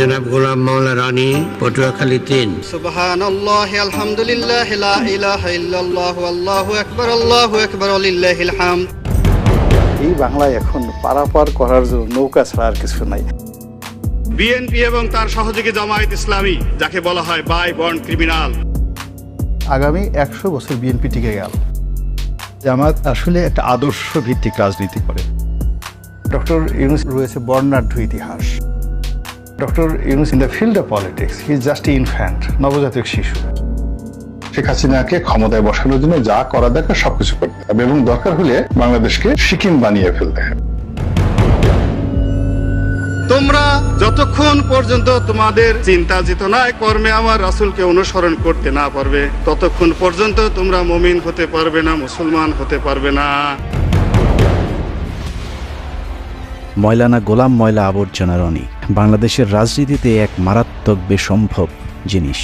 জনাব গোলাম মাওলা রানী, পটুয়াখালী ৩। সুবহানাল্লাহি আলহামদুলিল্লাহি লা ইলাহা ইল্লাল্লাহ আল্লাহু আকবার ওয়ালিল্লাহিল হামদ। এই বাংলায় এখন পারাপার করার জন্য নৌকা ছাড়া আর কিছু নাই। বিএনপি এবং তার সহযোগী জামায়াত ইসলামী, যাকে বলা হয় বাই বর্ন ক্রিমিনাল। আগামী ১০০ বছর বিএনপি টিকে গেল। জামাত আসলে একটা আদর্শ ভিত্তিক রাজনীতি করে। ডক্টর ইউনূস রয়েছে বর্ণাঢ্য ইতিহাস। Doctor Yunus in the field of politics he is just infant, নবজাতক শিশু। শেখ হাসিনাকে ক্ষমতায় বসানোর জন্য যা করা দরকার সবকিছু করতে হবে এবং দরকার হলে বাংলাদেশকে সিকিম বানিয়ে ফেলতে হবে। তোমরা যতক্ষণ পর্যন্ত তোমাদের চিন্তা চেতনায় কর্মে আমার রাসূলকে অনুসরণ করতে না পারবে, ততক্ষণ পর্যন্ত তোমরা মুমিন হতে পারবে না, মুসলমান হতে পারবে না। ময়লানা গোলাম ময়লা আবর্জনা রনি বাংলাদেশের রাজনীতিতে এক মারাত্মক বেসম্ভব জিনিস।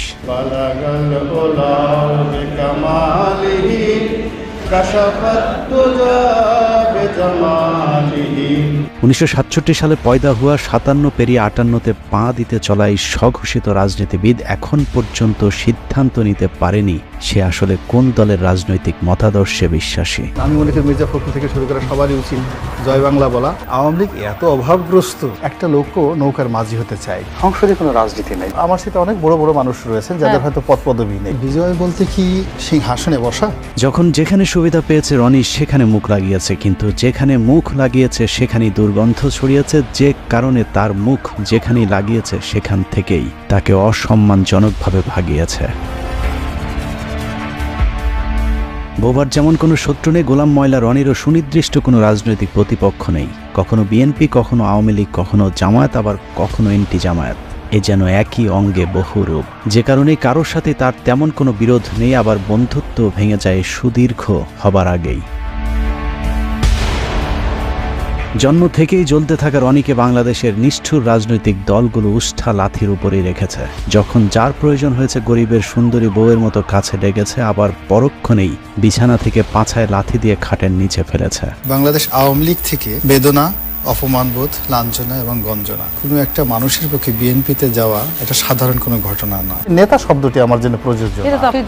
1967 সালে পয়দা হওয়া 57 পেরিয়ে 58-তে পা দিতে চলা এই স্বঘোষিত রাজনীতিবিদ এখন পর্যন্ত সিদ্ধান্ত নিতে পারেনি সে আসলে কোন দলের রাজনৈতিক মতাদর্শে বিশ্বাসী। আমি মনে করি মির্জা ফখরুল থেকে শুরু করে সবারই উচিত জয় বাংলা বলা। আওয়ামী লীগ এত অভাবগ্রস্ত, একটা লোকও নৌকার মাঝি হতে চায়। সংসদে কোনো রাজনীতি নেই। আমার সাথে অনেক বড় বড় মানুষ রয়েছেন যাদের হয়তো পদ পদবি নেই। বিজয় বলতে কি সিংহাসনে বসা? যখন যেখানে সুবিধা পেয়েছে রনি সেখানে মুখ লাগিয়েছে, কিন্তু যেখানে মুখ লাগিয়েছে সেখানেই দুর্গন্ধ ছড়িয়েছে। যে কারণে তার মুখ যেখানেই লাগিয়েছে সেখান থেকেই তাকে অসম্মানজনকভাবে ভাগিয়েছে। বোবার যেমন কোনো শত্রু নেই, গোলাম ময়লা রনিরও সুনির্দিষ্ট কোনো রাজনৈতিক প্রতিপক্ষ নেই। কখনো বিএনপি, কখনো আওয়ামী লীগ, কখনো জামায়াত, আবার কখনো এন্টি জামায়াত। এ যেন একই অঙ্গে বহু রূপ, যে কারণে কারোর সাথে তার তেমন কোনো বিরোধ নেই, আবার বন্ধুত্ব ভেঙে যায় সুদীর্ঘ হবার আগেই। জন্ম থেকেই জ্বলতে থাকা রনিকে বাংলাদেশের নিষ্ঠুর রাজনৈতিক দলগুলো উষ্ঠা লাথির উপরেই রেখেছে। যখন যার প্রয়োজন হয়েছে গরিবের সুন্দরী বউয়ের মতো কাছে ডেকেছে, আবার পরক্ষণেই বিছানা থেকে পাছায় লাথি দিয়ে খাটের নিচে ফেলেছে। বাংলাদেশ আওয়ামী লীগ থেকে বেদনা, অপমানবোধ, লাঞ্ছনা এবং গঞ্জনা। কোনো একটা মানুষের পক্ষে বিএনপিতে যাওয়া এটা সাধারণ কোনো ঘটনা নয়। নেতা শব্দটি আমার জন্য প্রযোজ্য।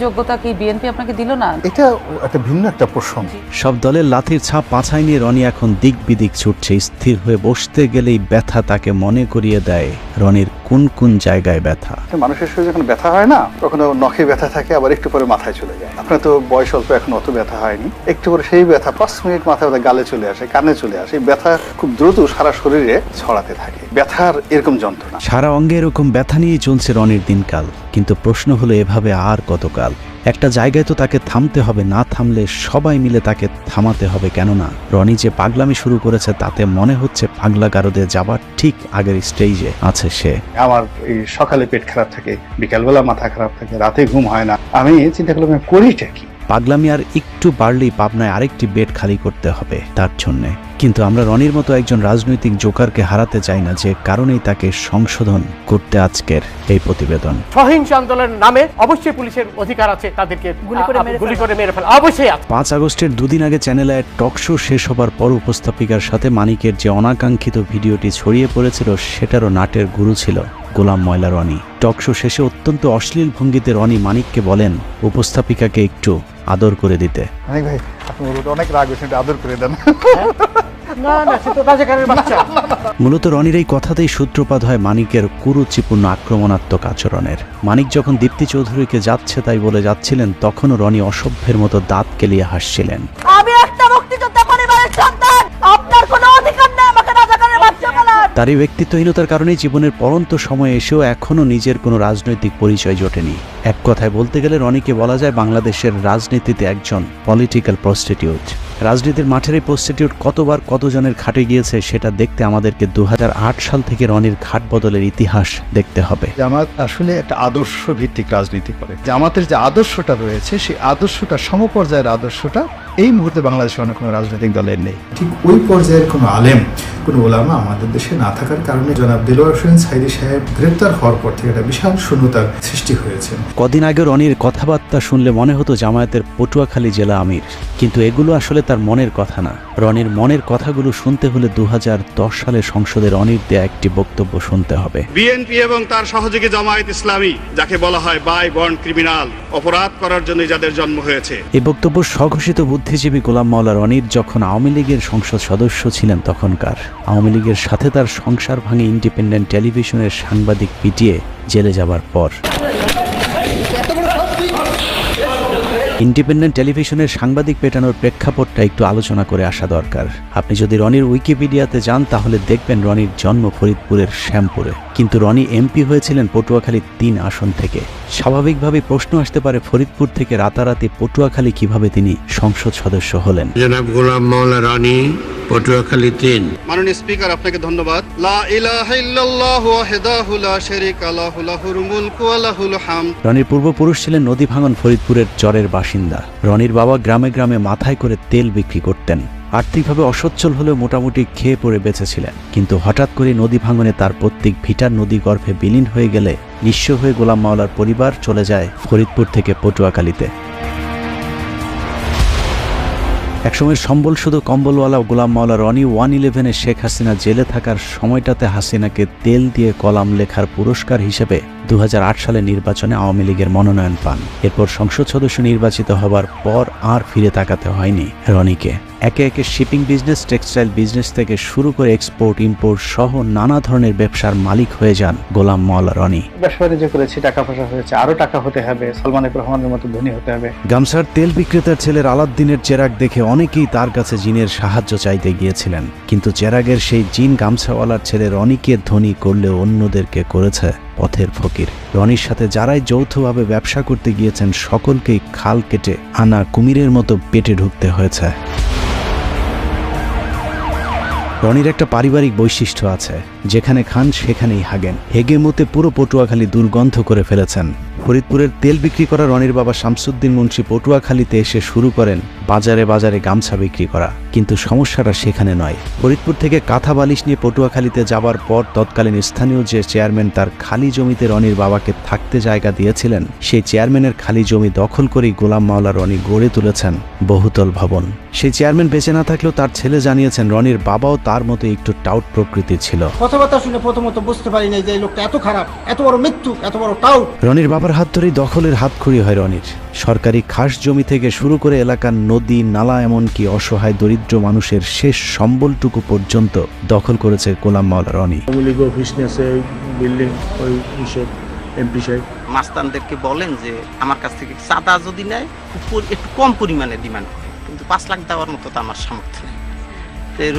যোগ্যতা কি বিএনপি আপনাকে দিল না? এটা একটা ভিন্ন একটা প্রসঙ্গ। সব দলের লাথির ছাপ পাছায় নিয়ে রনি এখন দিক বিদিক ছুটছে। স্থির হয়ে বসতে গেলেই ব্যথা তাকে মনে করিয়ে দেয় রনির কোন কোন জায়গায় ব্যথা। মানুষের শরীরে যখন ব্যথা হয় না, কখনো নখে ব্যথা থাকে, আবার একটু পরে মাথায় চলে যায়। আপনার তো বয়স অল্প, এখন অত ব্যথা হয়নি। একটু পরে সেই ব্যথা 5 মিনিট মাথায় গালে চলে আসে, কানে চলে আসে। এই ব্যথা খুব দ্রুত সারা শরীরে ছড়াতে থাকে। ব্যথার এরকম যন্ত্রণা, সারা অঙ্গে এরকম ব্যথা নিয়েই চলছে রনির দিনকাল। কিন্তু প্রশ্ন হলো, এভাবে আর কতকাল? একটা জায়গায় তো তাকে থামতে হবে, না থামলে সবাই মিলে তাকে থামাতে হবে। কেননা রনি যে পাগলামি শুরু করেছে তাতে মনে হচ্ছে পাগলা গারদে যাবার ঠিক আগের স্টেজে আছে সে। আমার এই সকালে পেট খারাপ থাকে, বিকালবেলা মাথা খারাপ থাকে, রাতে ঘুম হয় না। আমি চিন্তা করলাম করিটা কি? পাগলামি আর একটু বাড়লেই পাবনায় আরেকটি বেড খালি করতে হবে তার জন্যে। কিন্তু আমরা রনির মতো একজন রাজনৈতিক জোকারকে হারাতে চাই না, যে কারণেই তাকে সংশোধন করতে আজকের এই প্রতিবেদন। সহিংস আন্দোলনের নামে অবশ্যই পুলিশের অধিকার আছে তাদেরকে গুলি করে মেরে ফেলা, অবশ্যই আছে। 5 আগস্টের দুদিন আগে চ্যানেলে টক শো শেষ হবার পর উপস্থাপিকার সাথে মানিকের যে অনাকাঙ্ক্ষিত ভিডিওটি ছড়িয়ে পড়েছিল, সেটারও নাটের গুরু ছিল গোলাম ময়লা রনি। টক শো শেষে অত্যন্ত অশ্লীল ভঙ্গিতে রনি মানিককে বলেন উপস্থাপিকাকে একটু আদর করে দিতে। মানিক ভাই, আপনি অনেক রাগ হয়েছেন, আদর করে দেন। মূলত রনির এই কথাতেই সূত্রপাত হয় মানিকের কুরুচিপূর্ণ আক্রমণাত্মক আচরণের। মানিক যখন দীপ্তি চৌধুরীকে যাচ্ছে তাই বলে যাচ্ছিলেন, তখনও রনি অসভ্যের মতো দাঁত কেলিয়ে হাসছিলেন। আমি একটা মুক্তিযোদ্ধা পরিবারের সন্তান, আপনার কোনো অধিকার নেই আমাকে রাজাকারের বাচ্চা বলার। তার এই ব্যক্তিত্বহীনতার কারণেই জীবনের পরন্ত সময়ে এসেও এখনও নিজের কোনো রাজনৈতিক পরিচয় জোটেনি। এক কথায় বলতে গেলে রনিকে বলা যায় বাংলাদেশের রাজনীতিতে একজন পলিটিক্যাল প্রস্টিটিউট। রাজনীতির মাঠের এই প্রস্টিটিউট কতবার কতজনের খাটে গিয়েছে সেটা দেখতে আমাদেরকে 2008 সাল থেকে রনির ঘাট বদলের ইতিহাস দেখতে হবে। জামাত আসলে একটা আদর্শ ভিত্তিক রাজনীতি করে। জামাতের যে আদর্শটা রয়েছে, সেই আদর্শটা সমপর্যায়ের আদর্শটা এই মুহূর্তে বাংলাদেশে অন্য কোনো রাজনৈতিক দলের নেই। ঠিক ওই পর্যায়ের কোনো আলেম, কোনো ওলামা আমাদের দেশে না থাকার কারণে জনাব দেলোয়ার হোসেন সাইদী সাহেব গ্রেপ্তার হওয়ার পর থেকে একটা বিশাল শূন্যতার সৃষ্টি হয়েছে। কদিন আগে রনির কথাবার্তা শুনলে মনে হতো জামায়াতের পটুয়াখালী জেলা আমির। কিন্তু এগুলো আসলে তার মনের কথা না। রনির মনের কথাগুলো শুনতে হলে 2010 সালে সংসদে রনির দেয়া একটি বক্তব্য শুনতে হবে। বিএনপি এবং তার সহযোগী জামায়াত ইসলামী, যাকে বলা হয় বাই বর্ন ক্রিমিনাল, অপরাধ করার জন্য যাদের জন্ম হয়েছে। এই বক্তব্য স্বঘোষিত বুদ্ধিজীবী গোলাম মাওলা রনির যখন আওয়ামী লীগের সংসদ সদস্য ছিলেন তখনকার। আওয়ামী লীগের সাথে তার সংসার ভাঙে ইন্ডিপেন্ডেন্ট টেলিভিশনের সাংবাদিক পিটিয়ে জেলে যাবার পর। ইন্ডিপেন্ডেন্ট টেলিভিশনের সাংবাদিক পেটানোর প্রেক্ষাপটটা একটু আলোচনা করে আসা দরকার। আপনি যদি রনির উইকিপিডিয়াতে যান তাহলে দেখবেন রনির জন্ম ফরিদপুরের শ্যামপুরে, কিন্তু রনি এমপি হয়েছিলেন পটুয়াখালী 3 আসন থেকে। স্বাভাবিকভাবে প্রশ্ন আসতে পারে ফরিদপুর থেকে রাতারাতি পটুয়াখালী কিভাবে তিনি সংসদ সদস্য হলেন। জনাব গোলাম মাওলা রনি, পটুয়াখালী 3। মাননীয় স্পিকার, আপনাকে ধন্যবাদ। লা ইলাহা ইল্লাল্লাহু ওয়াহদাহু লা শারীকা লাহু লাহুল মুলকু ওয়া লাহুল হামদ। রনির পূর্বপুরুষ ছিলেন নদী ভাঙন ফরিদপুরের চরের বাসিন্দা। রনির বাবা গ্রামে গ্রামে মাথায় করে তেল বিক্রি করতেন। আর্থিকভাবে অসচ্ছল হলেও মোটামুটি খেয়ে পড়ে বেঁচেছিলেন। কিন্তু হঠাৎ করে নদী ভাঙনে তার পৈতৃক ভিটার নদী গর্ভে বিলীন হয়ে গেলে নিঃস্ব হয়ে গোলাম মাওলার পরিবার চলে যায় ফরিদপুর থেকে পটুয়াখালীতে। একসময় সম্বল শুধু কম্বলওয়ালা গোলাম মাওলা রনি 111-এ শেখ হাসিনা জেলে থাকার সময়টাতে হাসিনাকে তেল দিয়ে কলাম লেখার পুরস্কার হিসেবে 2008 সালে নির্বাচনে আওয়ামী লীগের মনোনয়ন পান। এরপর সংসদ সদস্য নির্বাচিত হবার পর আর ফিরে তাকাতে হয়নি রনিকে। একে একে শিপিং বিজনেস, টেক্সটাইল বিজনেস থেকে শুরু করে এক্সপোর্ট ইম্পোর্ট সহ নানা ধরনের ব্যবসার মালিক হয়ে যান গোলাম মাওলা রনি। ব্যবসা বাণিজ্য করেছি, টাকা পয়সা হয়েছে, আরো টাকা হতে হবে, সালমান এফ রহমানের মতো ধনী হতে হবে। গামছার তেল বিক্রেতার ছেলের আলাদ্দিনের চেরাগ দেখে অনেকেই তার কাছে জিনের সাহায্য চাইতে গিয়েছিলেন, কিন্তু চেরাগের সেই জিন গামছাওয়ালার ছেলে রনিকে ধনী করলেও অন্যদেরকে করেছে পথের ফকির। রনির সাথে যারাই যৌথভাবে ব্যবসা করতে গিয়েছেন সকলকেই খাল কেটে আনা কুমিরের মতো পেটে ঢুকতে হয়েছে। রনির একটা পারিবারিক বৈশিষ্ট্য আছে, যেখানে খান সেখানেই হাগেন। হেগে মতে পুরো পটুয়াখালী দুর্গন্ধ করে ফেলেছেন। ফরিদপুরের তেল বিক্রি করা রনির বাবা শামসুদ্দিন মুন্সি পটুয়াখালীতে এসে শুরু করেন বাজারে বাজারে গামছা বিক্রি করা। কিন্তু সমস্যাটা সেখানে নয়। ফরিদপুর থেকে কাঁথা বালিশ নিয়ে পটুয়াখালীতে যাবার পর তৎকালীন স্থানীয় যে চেয়ারম্যান তার খালি জমিতে রনির বাবাকে থাকতে জায়গা দিয়েছিলেন, সেই চেয়ারম্যানের খালি জমি দখল করেই গোলাম মাওলা রনি গড়ে তুলেছেন বহুতল ভবন। সেই চেয়ারম্যান বেঁচে না থাকলেও তার ছেলে জানিয়েছেন রনির বাবাও তার মতো একটু টাউট প্রকৃতির ছিল। কথাবার্তা শুনে প্রথমত বুঝতে পারি না যে এই লোকটা এত খারাপ, এত বড় মৃত্যু, এত বড় টাউট। রনির বাবার হাত ধরেই দখলের হাতখড়ি হয় রনির। সরকারি খাস জমি থেকে শুরু করে এলাকার নদী নালা, এমনকি অসহায় দরিদ্র মানুষের শেষ সম্বলটুকু পর্যন্ত দখল করেছে গোলাম মাওলা রনি। মাস্তানদেরকে বলেন যে আমার কাছ থেকে চাঁদা যদি নেয় একটু কম পরিমাণে ডিমান্ড করে, কিন্তু 5 লাখ দেওয়ার মতো তো আমার সামর্থ্য নেই।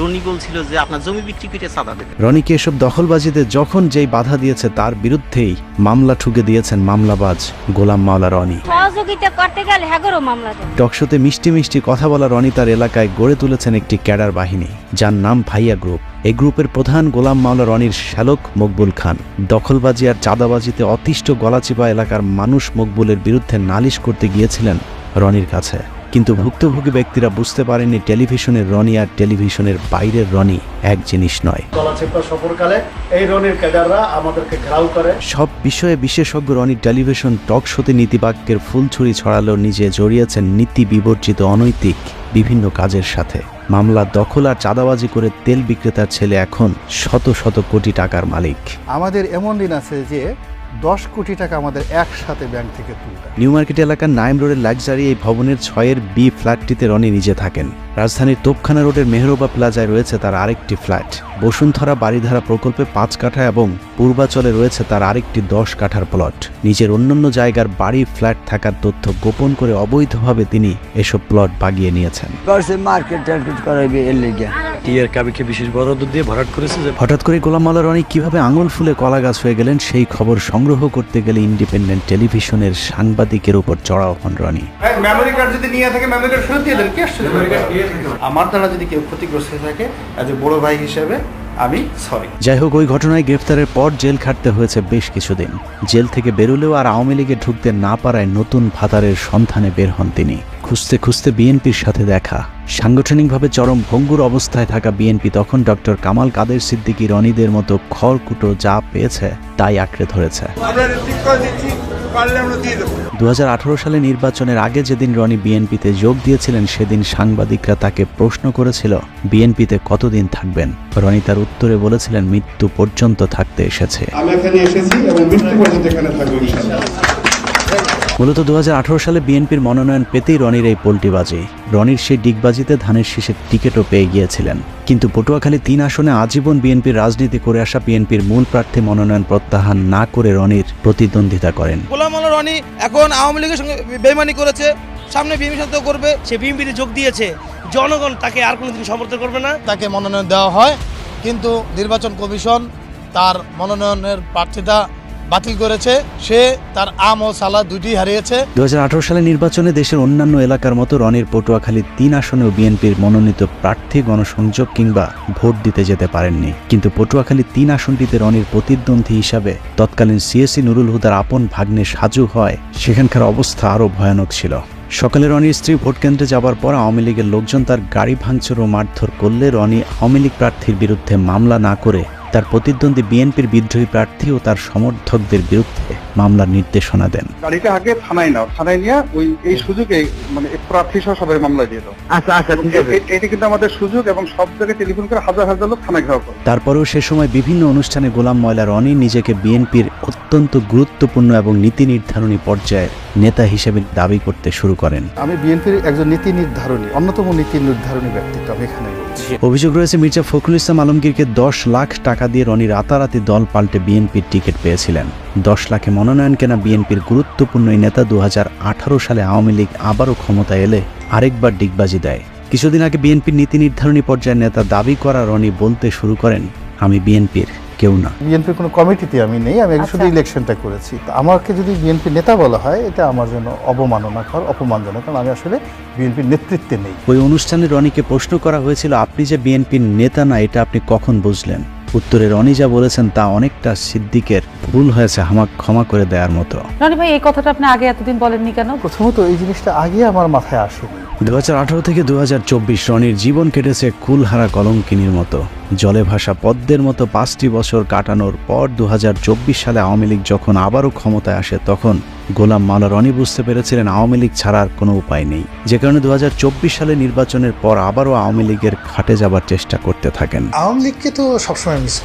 রনি বলছিল যে আপনার জমি বিক্রি করে চাঁদা দেবে। রনিকে এসব দখলবাজিতে যখন যেই বাধা দিয়েছে তার বিরুদ্ধেই মামলা ঠুকে দিয়েছেন মামলাবাজ গোলাম মাওলা রনি। সহযোগিতা করতে গেলে হ্যাগরও মামলা দেয়। টকশোতে মিষ্টি মিষ্টি কথা বলা রনি তার এলাকায় গড়ে তুলেছেন একটি ক্যাডার বাহিনী, যার নাম ভাইয়া গ্রুপ। এই গ্রুপের প্রধান গোলাম মাওলা রনির শ্যালক মকবুল খান। দখলবাজি আর চাঁদাবাজিতে অতিষ্ঠ গলাচিপা এলাকার মানুষ মকবুলের বিরুদ্ধে নালিশ করতে গিয়েছিলেন রনির কাছে, কিন্তু ভুক্তভোগী ব্যক্তিরা বুঝতে পারেননি টেলিভিশনের রনি আর টেলিভিশনের বাইরের রনি এক জিনিস নয়। সব বিষয়ে বিশেষজ্ঞ রনি টেলিভিশন টক শোতে নীতিবাক্যের ফুলছুরি ছড়ালেও নিজে জড়িয়েছেন নীতি বিবর্জিত অনৈতিক বিভিন্ন কাজের সাথে। মামলা দখল আর চাঁদাবাজি করে তেল বিক্রেতার ছেলে এখন শত শত কোটি টাকার মালিক। আমাদের এমন দিন আছে যে 10 কোটি টাকা আমাদের একসাথে ব্যাংক থেকে তুলতে। নিউ মার্কেট এলাকার নাইম রোডের লাক্সারি এই ভবনের 6-এর বি ফ্ল্যাটটিতে রনি নিজে থাকেন। রাজধানীর তোপখানা রোডের মেহরোবা প্লাজায় রয়েছে তার আরেকটি ফ্ল্যাট। বসুন্ধরা বাড়িধারা প্রকল্পে 5 কাঠা এবং পূর্বাচলে রয়েছে তার আরেকটি 10 কাঠার প্লট। নিজের অন্যান্য জায়গার বাড়ি ফ্ল্যাট থাকার তথ্য গোপন করে অবৈধভাবে তিনি এসব প্লট বাগিয়ে নিয়েছেন। হঠাৎ করে গোলাম মাওলা রনি কিভাবে আঙুল ফুলে কলা গাছ হয়ে গেলেন সেই খবর সংগ্রহ করতে গেলে ইন্ডিপেন্ডেন্ট টেলিভিশনের সাংবাদিকের উপর চড়াও হন রনি। মেমোরি কার্ড যদি নিয়ে থাকে মেমোরি কার্ড ফেরত দিয়ে দেন। কি আসছে মেমোরি কার্ড? আমার দ্বারা যদি কেউ ক্ষতিগ্রস্ত হয়ে থাকে এজ এ বড় ভাই হিসেবে আমি সরি। যাই হোক, ওই ঘটনায় গ্রেফতারের পর জেল খাটতে হয়েছে বেশ কিছুদিন। জেল থেকে বেরোলেও আর আওয়ামী লীগে ঢুকতে না পারায় নতুন ভাতারের সন্ধানে বের হন তিনি। খুঁজতে খুঁজতে বিএনপির সাথে দেখা। সাংগঠনিকভাবে চরম ভঙ্গুর অবস্থায় থাকা বিএনপি তখন ডক্টর কামাল কাদের সিদ্দিকী রনিদের মতো খড়কুটো যা পেয়েছে তাই আঁকড়ে ধরেছে। 2018 সালে নির্বাচনের আগে যেদিন রনি বিএনপিতে যোগ দিয়েছিলেন সেদিন সাংবাদিকরা তাকে প্রশ্ন করেছিল বিএনপিতে কতদিন থাকবেন। রনি তার উত্তরে বলেছিলেন মৃত্যু পর্যন্ত থাকতে এসেছে। আমি এখানে এসেছি এবং মৃত্যু পর্যন্ত এখানে থাকবো ইনশাআল্লাহ। মূলত 2018 সালে বিএনপির মনোনয়ন পেতেই রনির এই পোল্টিবাজি। রনির সেই ডিগবাজিতে ধানের শীষের টিকিটও পেয়ে গিয়েছিলেন, কিন্তু পটুয়াখালী 3 আসনে আজীবন বিএনপির রাজনীতি করে আসা বিএনপির মূল প্রার্থী মনোনয়ন প্রত্যাহার না করে রনির প্রতিদ্বন্দ্বিতা করেন। গোলাম মাওলা রনি এখন আওয়ামী লীগের সঙ্গে বেইমানি করেছে, সামনে বিএনপির সাথে করবে, সে বিএনপিতে যোগ দিয়েছে। জনগণ তাকে আর কোনোদিন সমর্থন করবে না। তাকে মনোনয়ন দেওয়া হয়, কিন্তু নির্বাচন কমিশন তার মনোনয়নের প্রার্থিতা বাতিল করেছে। সে তার আম ও সালা দুটি হারিয়েছে। 2018 সালে নির্বাচনে দেশের অন্যান্য এলাকার মতো রনির পটুয়াখালী 3 আসনেও বিএনপির মনোনীত প্রার্থী গণসংযোগ কিংবা ভোট দিতে যেতে পারেননি। কিন্তু পটুয়াখালী 3 আসনটিতে রনির প্রতিদ্বন্দ্বী হিসাবে তৎকালীন সিএসি নুরুল হুদার আপন ভাগ্নে সাজু হয় সেখানকার অবস্থা আরও ভয়ানক ছিল। সকালে রনির স্ত্রী ভোটকেন্দ্রে যাবার পর আওয়ামী লীগের লোকজন তার গাড়ি ভাঙচুর ও মারধর করলে রনি আওয়ামী লীগ প্রার্থীর বিরুদ্ধে মামলা না করে তার প্রতিদ্বন্দ্বী বিএনপির বিদ্রোহী প্রার্থী ও তার সমর্থকদের বিরুদ্ধে মামলার নির্দেশনা দেন। গাড়িটা আগে থানায় নাও, থানায় নিয়ে এই সুযোগে মানে প্রার্থী সহ সবাই মামলা দিয়ে দাও। আচ্ছা ঠিক আছে, এটা কিন্তু আমাদের সুযোগ এবং সব জায়গায় টেলিফোন করে হাজার হাজার লোক থানায় ঘেরাও করে। তারপরেও সে সময় বিভিন্ন অনুষ্ঠানে গোলাম ময়লা রনি নিজেকে বিএনপির অত্যন্ত গুরুত্বপূর্ণ এবং নীতি নির্ধারণী পর্যায়ের নেতা হিসেবে দাবি করতে শুরু করেন। আমি বিএনপির একজন নীতি নির্ধারণী, অন্যতম নীতি নির্ধারণী ব্যক্তিত্ব আমি এখানে বলছি। অভিযোগ রয়েছে মির্জা ফখরুল ইসলাম আলমগীরকে 10 লাখ টাকা দিয়ে রনি রাতারাতি দল পাল্টে বিএনপির টিকিট পেয়েছিলেন। 10 লাখে মনোনয়ন কেনা বিএনপির গুরুত্বপূর্ণ এই নেতা 2018 সালে আওয়ামী লীগ আবারও ক্ষমতায় এলে আরেকবার ডিগবাজি দেয়। কিছুদিন আগে বিএনপির নীতি নির্ধারণী পর্যায়ের নেতা দাবি করা রনি বলতে শুরু করেন, আমি বিএনপির কেউ না। বিএনপির কোনো কমিটিতে আমি নেই, আমি শুধু ইলেকশনটা করেছি। আমাকে যদি বিএনপি নেতা বলা হয় এটা আমার জন্য অবমাননাকর, অপমানজনক, কারণ আমি আসলে বিএনপির নেতৃত্বে নেই। ওই অনুষ্ঠানে রনিকে প্রশ্ন করা হয়েছিল, আপনি যে বিএনপির নেতা না এটা আপনি কখন বুঝলেন? উত্তরে রনি যা বলেছেন তা অনেকটা সিদ্দিকের ভুল হয়েছে আমাকে ক্ষমা করে দেওয়ার মতো। রনি ভাই, এই কথাটা আপনি আগে এতদিন বলেননি কেন? প্রথমত এই জিনিসটা আগে আমার মাথায় আসেনি। 2018 থেকে 2024 রনির জীবন কেটেছে কুলহারা কলঙ্কিনীর মতো। জলে ভাসা পদ্মের মতো 5টি বছর কাটানোর পর 2024 সালে আওয়ামী লীগ যখন আবারও ক্ষমতায় আসে তখন গোলাম মাওলা রনি বুঝতে পেরেছিলেন আওয়ামী লীগ ছাড়ার কোনো উপায় নেই, যে কারণে 2024 সালে নির্বাচনের পর আবারও আওয়ামী লীগের খাটে যাবার চেষ্টা করতে থাকেন। আওয়ামী লীগকে তো সবসময় মিস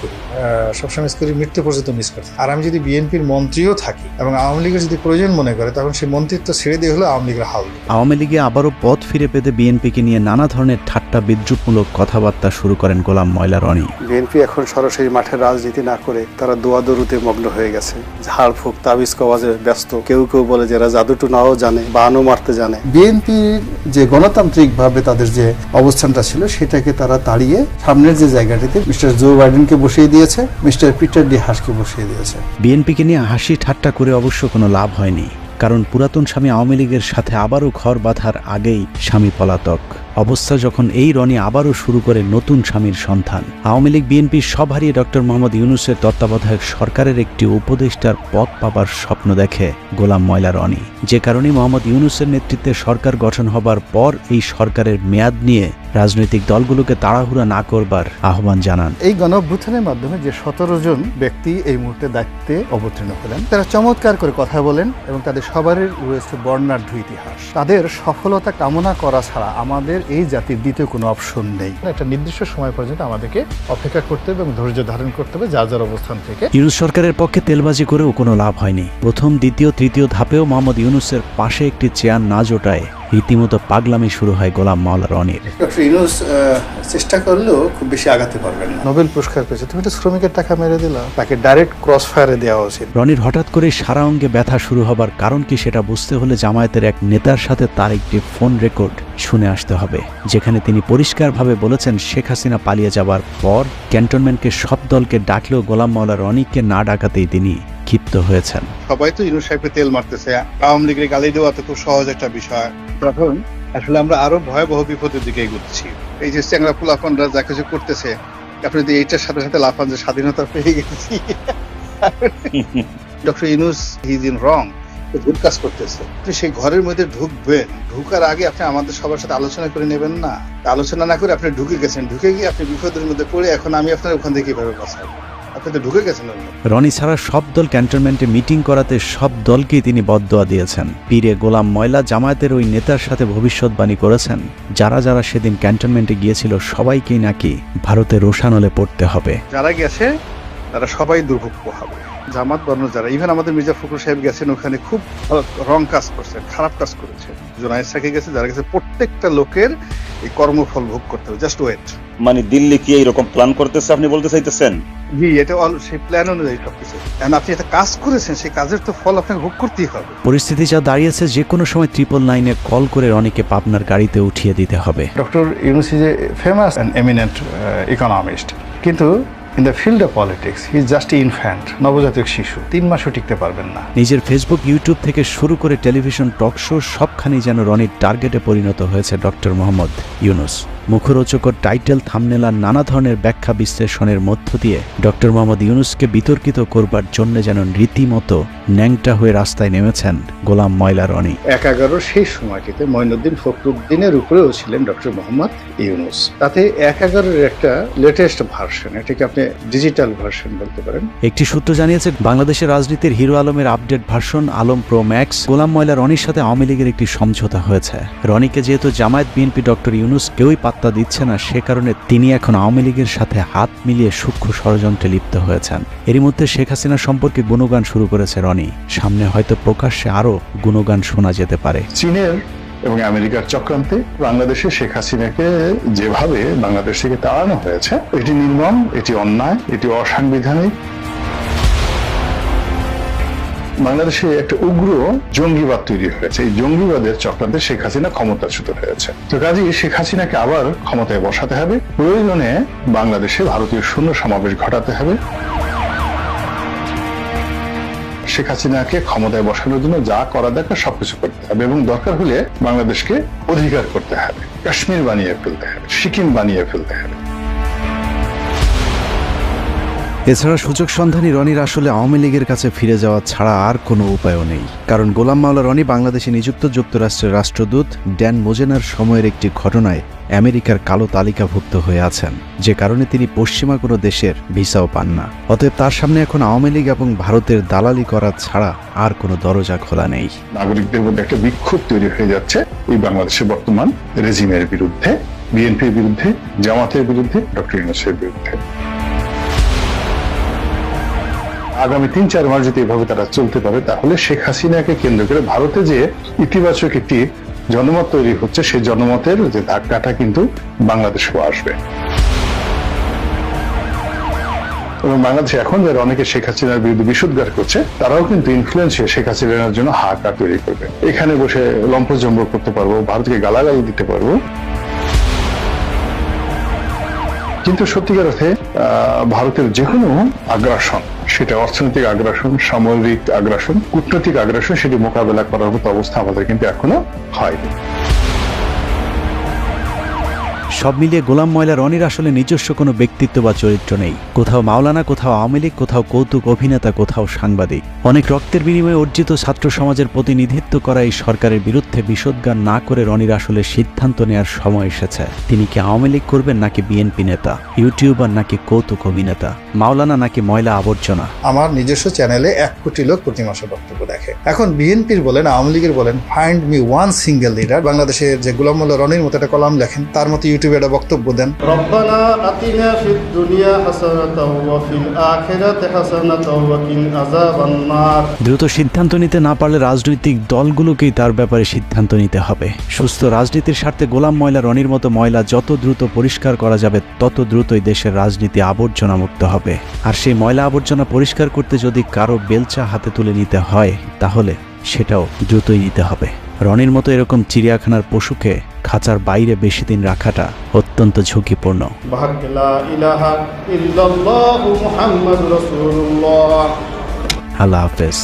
করি, মৃত্যু পর্যন্ত মিস করি। আর আমি যদি বিএনপির মন্ত্রীও থাকি এবং আওয়ামী লীগের যদি প্রয়োজন মনে করে তখন সেই মন্ত্রিত্ব ছেড়ে দিয়ে হলো আওয়ামী লীগের হাল। আওয়ামী লীগে আবারও পথ ফিরে পেতে বিএনপিকে নিয়ে নানা ধরনের ঠাট্টা বিদ্রুপমূলক কথাবার্তা শুরু করেন গোলাম ময়লা রনি। বিএনপি এখন সরাসরি মাঠের রাজনীতি না করে তারা দোয়াদরুতে মগ্ন হয়ে গেছে, ঝাড়ফুঁক তাবিজ কওয়াজে ব্যস্ত। কেউ কেউ বলে যারা জাদুটু নাও জানে, বানও মারতে জানে। বিএনপির যে গণতান্ত্রিক ভাবে তাদের যে অবস্থানটা ছিল সেটাকে তারা তাড়িয়ে সামনের যে জায়গাটিতে মিস্টার জো বাইডেনকে বসিয়ে দিয়েছে, মিস্টার পিটার ডি হাসকে বসিয়ে দিয়েছে। বিএনপিকে নিয়ে হাসি ঠাট্টা করে অবশ্য কোনো লাভ হয়নি, কারণ পুরাতন স্বামী আওয়ামী লীগের সাথে আবারও ঘর বাঁধার আগেই স্বামী পলাতক অবস্থা যখন এই রনি আবারও শুরু করে নতুন স্বামীর সন্ধান। আওয়ামী লীগ বিএনপির সব হারিয়ে ডক্টর মোহাম্মদ ইউনূসের তত্ত্বাবধায়ক সরকারের একটি উপদেষ্টার পদ পাবার স্বপ্ন দেখে গোলাম ময়লা রনি, যে কারণে মোহাম্মদ ইউনূসের নেতৃত্বে সরকার গঠন হবার পর এই সরকারের মেয়াদ নিয়ে রাজনৈতিক দলগুলোকে তাড়াহুড়া না করবার আহ্বান জানান। এই গণঅভ্যুত্থানের মাধ্যমে যে 17 জন ব্যক্তি এই মুহূর্তে দায়িত্বে অবতীর্ণ হলেন, তারা চমৎকার করে কথা বলেন এবং তাদের সবারই রয়েছে বর্ণাঢ্য ইতিহাস। তাদের সফলতা কামনা করা ছাড়া আমাদের এই জাতির দ্বিতীয় কোনো অপশন নেই। একটা নির্দিষ্ট সময় পর্যন্ত আমাদেরকে অপেক্ষা করতে হবে এবং ধৈর্য ধারণ করতে হবে যার যার অবস্থান থেকে। ইউনূস সরকারের পক্ষে তেলবাজি করেও কোনো লাভ হয়নি। প্রথম, দ্বিতীয়, তৃতীয় ধাপেও মোহাম্মদ ইউনূসের পাশে একটি চেয়ার না জোটায় রীতিমতো পাগলামি শুরু হয় গোলাম মাওলা রনির। ডক্টর ইউনূস চেষ্টা করলেও খুব বেশি আগাতে পারবেন না। নোবেল পুরস্কার পেয়েছে, তুমি তো শ্রমিকের টাকা মেরে দিলা, তাকে ডাইরেক্ট ক্রস ফায়ারে দেওয়া উচিত। রনির হঠাৎ করে সারা অঙ্গে ব্যথা শুরু হবার কারণ কি সেটা বুঝতে হলে জামায়াতের এক নেতার সাথে তার একটি ফোন রেকর্ড শুনে আসতে হবে, যেখানে তিনি পরিষ্কারভাবে বলেছেন শেখ হাসিনা পালিয়ে যাবার পর ক্যান্টনমেন্টকে সব দলকে ডাকলেও গোলাম মাওলা রনিকে না ডাকাতেই তিনি ক্ষিপ্ত হয়েছেন। সবাই তো ইউনূস সাহেবকে তেল মারতেছে, আওয়ামী লীগের গালি দেওয়া তো খুব সহজ একটা বিষয়। তখন আসলে আমরা আরো ভয়াবহ বিপদের দিকে এগোচ্ছি। এই যে চ্যাংরা পোলাপানরা যা কিছু করতেছে, আপনি যদি এইটার সাথে সাথে লাফান যে স্বাধীনতা পেয়ে গেছি, doctor Yunus he is in wrong, ভুল কাজ করতেছে। আপনি সেই ঘরের মধ্যে ঢুকবেন, ঢুকার আগে আপনি আমাদের সবার সাথে আলোচনা করে নেবেন না। আলোচনা না করে আপনি ঢুকে গেছেন, ঢুকে গিয়ে আপনি বিপদের মধ্যে পড়ে এখন আমি আপনার ওখান থেকে কিভাবে বাঁচাবো। আপনি তো ঢুকে গেছেন। রনি ছাড়া সব দল ক্যান্টনমেন্টে মিটিং করাতে সব দলকেই তিনি বদদোয়া দিয়েছেন। পীরে গোলাম ময়লা জামায়াতের ওই নেতার সাথে ভবিষ্যৎবাণী করেছেন, যারা যারা সেদিন ক্যান্টনমেন্টে গিয়েছিল সবাইকেই নাকি ভারতে রোশানলে পড়তে হবে। যারা গেছে তারা সবাই দুর্ভোগ হবে। জামাত বর্ণ যারা, ইভেন আমাদের মির্জা ফখরুল সাহেব গেছেন, ওখানে খুব রং কাজ করছেন, খারাপ কাজ করেছে। জোনায়েদ সাকি গেছে, যারা গেছে প্রত্যেকটা লোকের এই কর্মফল ভোগ করতে হবে। Just wait. মানে দিল্লি কি এইরকম প্ল্যান করতেছে আপনি বলতে চাইতেছেন? জি, এটা সেই প্ল্যান অনুযায়ী সবকিছু। আপনি একটা কাজ করেছেন, সেই কাজের তো ফল আপনাকে ভোগ করতেই হবে। পরিস্থিতি যা দাঁড়িয়েছে, যে কোনো সময় 999-এ কল করে রনিকে পাবনার গাড়িতে উঠিয়ে দিতে হবে। Doctor Yunus is a famous and eminent economist, কিন্তু in the field of politics he is just infant, নবজাতক শিশু, 3 মাসও টিকতে পারবেন না। নিজের ফেসবুক, ইউটিউব থেকে শুরু করে টেলিভিশন টক শো সবখানি যেন রনির টার্গেটে পরিণত হয়েছে ডক্টর মোহাম্মদ ইউনূস। মুখরোচকর টাইটেল, থাম্বনেল আর নানা ধরনের ব্যাখ্যা বিশ্লেষণের মধ্য দিয়ে ডক্টর মোহাম্মদ ইউনূসকে বিতর্কিত করবার জন্য যেন রীতিমতো ন্যাংটা হয়ে রাস্তায় নেমেছেন গোলাম ময়লা রনি। 11 সেই সময়টিতে মঈনুদ্দিন ফখরুদ্দিনের উপরেও ছিলেন ডক্টর মোহাম্মদ ইউনূস। তাতে 11-এর একটা লেটেস্ট ভার্সন, এটাকে আপনি ডিজিটাল ভার্সন বলতে পারেন। একটি সূত্র জানিয়েছে, বাংলাদেশের রাজনীতির হিরো আলমের update version Alam pro max Golam Mowla রনির সাথে আওয়ামী লীগের একটি সমঝোতা হয়েছে। রনিকে যেহেতু জামায়াত, বিএনপি, ডক্টর ইউনূস কেউই পাত্তা দিচ্ছে না, সে কারণে তিনি এখন আওয়ামী লীগের সাথে হাত মিলিয়ে সূক্ষ্ম ষড়যন্ত্রে লিপ্ত হয়েছেন। এরই মধ্যে শেখ হাসিনা সম্পর্কে গুণগান শুরু করেছে রনি। সামনে হয়তো প্রকাশ্যে আরো গুণগান শোনা যেতে পারে। চীনের এবং আমেরিকার চক্রান্তে বাংলাদেশে শেখ হাসিনাকে যেভাবে বাংলাদেশ থেকে তাড়ানো হয়েছে, এটি নির্মম, এটি অন্যায়, এটি অসাংবিধানিক। বাংলাদেশে একটা উগ্র জঙ্গিবাদ তৈরি হয়েছে। এই জঙ্গিবাদের চক্রান্তে শেখ হাসিনা ক্ষমতাচ্যুত হয়েছে। তো কাজেই শেখ হাসিনাকে আবার ক্ষমতায় বসাতে হবে। প্রয়োজনে বাংলাদেশে ভারতীয় সৈন্য সমাবেশ ঘটাতে হবে। শেখ হাসিনাকে ক্ষমতায় বসানোর জন্য যা করা দরকার সবকিছু করতে হবে এবং দরকার হলে বাংলাদেশকে অধিকার করতে হবে, কাশ্মীর বানিয়ে ফেলতে হবে, সিকিম বানিয়ে ফেলতে হবে। এছাড়া সুযোগ সন্ধানী রনির আসলে আওয়ামী লীগের কাছে ফিরে যাওয়া ছাড়া আর কোনো উপায়ও নেই। কারণ গোলাম মাওলা রনি বাংলাদেশে নিযুক্ত যুক্তরাষ্ট্রের রাষ্ট্রদূত ড্যান মোজেনার সময়ের একটি ঘটনায় আমেরিকার কালো তালিকাভুক্ত হয়ে আছেন, যে কারণে তিনি পশ্চিমা কোনো দেশের ভিসাও পান না। অতএব তার সামনে এখন আওয়ামী লীগ এবং ভারতের দালালি করা ছাড়া আর কোনো দরজা খোলা নেই। নাগরিকদের মধ্যে একটা বিক্ষোভ তৈরি হয়ে যাচ্ছে এই বাংলাদেশের বর্তমান রেজিমের বিরুদ্ধে, বিএনপির বিরুদ্ধে, জামাতের বিরুদ্ধে, ডক্টর ইউনূসের বিরুদ্ধে। আগামী 3-4 মাস যদি এভাবে তারা চলতে পারে, তাহলে শেখ হাসিনাকে কেন্দ্র করে ভারতে যে ইতিবাচক একটি জনমত তৈরি হচ্ছে, সেই জনমতের যে ধাক্কাটা কিন্তু বাংলাদেশেও আসবে। এবং বাংলাদেশে এখন যারা অনেকে শেখ হাসিনার বিরুদ্ধে বিষোদ্গার করছে, তারাও কিন্তু ইনফ্লুয়েন্স হয়ে শেখ হাসিনার জন্য হাহাকার তৈরি করবে। এখানে বসে লম্পজম্ব করতে পারবো, ভারতকে গালাগাল দিতে পারবো। কিন্তু সত্যিকার অর্থে ভারতের যে কোনো আগ্রাসন, সেটা অর্থনৈতিক আগ্রাসন, সামরিক আগ্রাসন, কূটনৈতিক আগ্রাসন, সেটি মোকাবেলা করার মতো অবস্থা আমাদের কিন্তু এখনো হয়নি। সব মিলিয়ে গোলাম ময়লা রনির আসলে নিজস্ব কোনো ব্যক্তিত্ব বা চরিত্র নেই। কোথাও মাওলানা, কোথাও আওয়ামী লীগ, কোথাও কৌতুক অভিনেতা, কোথাও সাংবাদিক। অনেক রক্তের বিনিময়ে অর্জিত ছাত্র সমাজের প্রতিনিধিত্ব করা এই সরকারের বিরুদ্ধে বিষোদ্গার না করে রনির আসলে সিদ্ধান্ত নেওয়ার সময় এসেছে। তিনি কি আওয়ামী লীগ করবেন, নাকি বিএনপি নেতা, ইউটিউবার নাকি কৌতুক অভিনেতা, মাওলানা নাকি ময়লা আবর্জনা? আমার নিজস্ব চ্যানেলে 1 কোটি লোক প্রতি মাসে বক্তব্য দেখে। এখন বিএনপির বলেন, আওয়ামী লীগের বলেন, find me one single leader বাংলাদেশের যে গোলাম ময়লা রনির মতো একটা কলাম লেখেন, তার মতো ইউটিউবে একটা বক্তব্য দেন, রব্বানা আতিনা ফিদ দুনিয়া হাসানাতাও ওয়া ফিল আখিরাতি হাসানাতাও ওয়া কিনা আযাবান নার। দ্রুত সিদ্ধান্ত নিতে না পারলে রাজনৈতিক দলগুলোকেই তার ব্যাপারে সিদ্ধান্ত নিতে হবে। সুস্থ রাজনীতির স্বার্থে গোলাম ময়লা রনির মতো ময়লা যত দ্রুত পরিষ্কার করা যাবে, তত দ্রুতই দেশের রাজনীতি আবর্জনা মুক্ত হবে। আর সেই ময়লা আবর্জনা পরিষ্কার করতে যদি কারো বেলচা হাতে তুলে নিতে হয়, তাহলে সেটাও দ্রুতই নিতে হবে। রনির মতো এরকম চিড়িয়াখানার পশুকে খাঁচার বাইরে বেশি দিন রাখাটা অত্যন্ত ঝুঁকিপূর্ণ। আল্লাহ হাফেজ।